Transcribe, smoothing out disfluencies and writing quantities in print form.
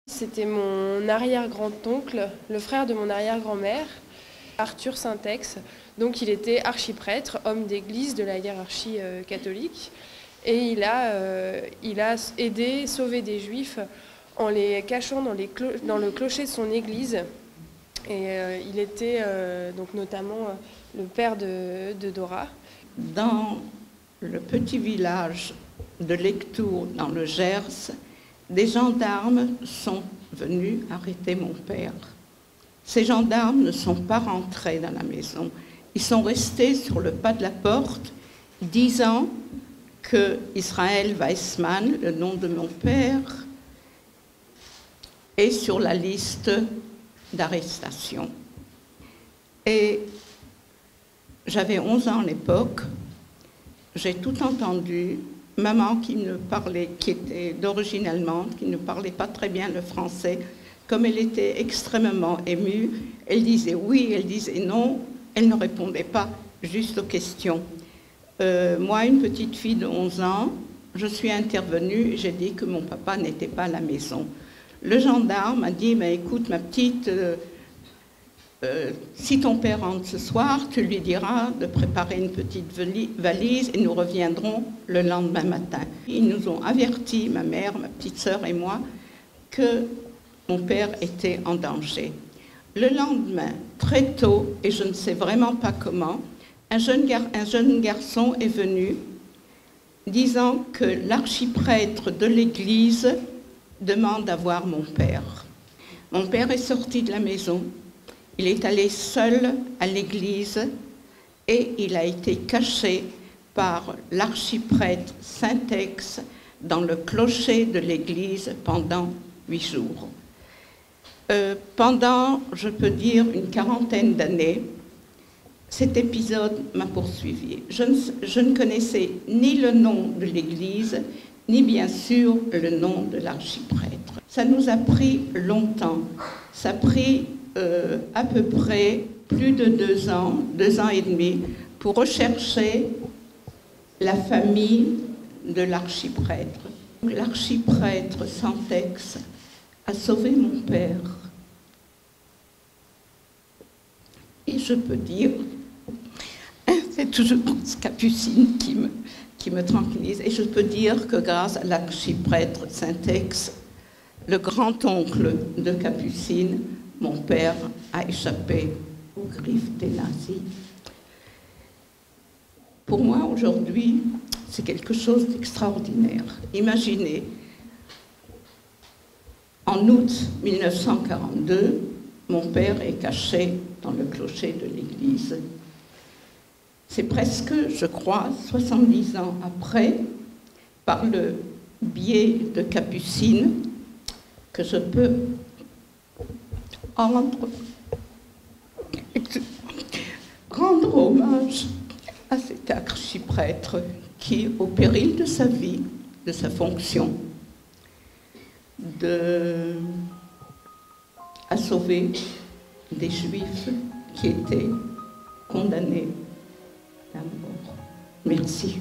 C'était mon arrière-grand-oncle, le frère de mon arrière-grand-mère, Arthur Saint-Ex. Donc il était archiprêtre, homme d'église de la hiérarchie catholique. Et il a aidé, sauvé des juifs en les cachant dans le clocher de son église. Et il était donc notamment le père de Dora. Dans le petit village de Lectoure, dans le Gers, des gendarmes sont venus arrêter mon père. Ces gendarmes ne sont pas rentrés dans la maison. Ils sont restés sur le pas de la porte, disant que Israël Weissman, le nom de mon père, est sur la liste d'arrestation. Et j'avais 11 ans à l'époque, j'ai tout entendu. Maman qui était d'origine allemande, qui ne parlait pas très bien le français, comme elle était extrêmement émue, elle disait oui, elle disait non, elle ne répondait pas juste aux questions. Moi, une petite fille de 11 ans, je suis intervenue et j'ai dit que mon papa n'était pas à la maison. Le gendarme a dit, mais écoute ma petite, si ton père rentre ce soir, tu lui diras de préparer une petite valise et nous reviendrons le lendemain matin. Ils nous ont avertis, ma mère, ma petite sœur et moi, que mon père était en danger. Le lendemain, très tôt, et je ne sais vraiment pas comment, un jeune garçon est venu disant que l'archiprêtre de l'église demande à voir mon père. Mon père est sorti de la maison. Il est allé seul à l'église et il a été caché par l'archiprêtre Saint-Ex dans le clocher de l'église pendant 8 jours. Pendant, je peux dire, une quarantaine d'années, cet épisode m'a poursuivi. Je ne connaissais ni le nom de l'église, ni bien sûr le nom de l'archiprêtre. Ça nous a pris longtemps. Ça a pris à peu près plus de 2 ans et demi, pour rechercher la famille de l'archiprêtre. L'archiprêtre Saint-Ex a sauvé mon père. Et je peux dire, c'est toujours Capucine qui me tranquillise, et je peux dire que grâce à l'archiprêtre Saint-Ex, le grand-oncle de Capucine, mon père a échappé aux griffes des nazis. Pour moi, aujourd'hui, c'est quelque chose d'extraordinaire. Imaginez, en août 1942, mon père est caché dans le clocher de l'église. C'est presque, je crois, 70 ans après, par le biais de Capucine, que je peux rendre hommage à cet archiprêtre qui, au péril de sa vie, de sa fonction, a sauvé des juifs qui étaient condamnés à mort. Merci.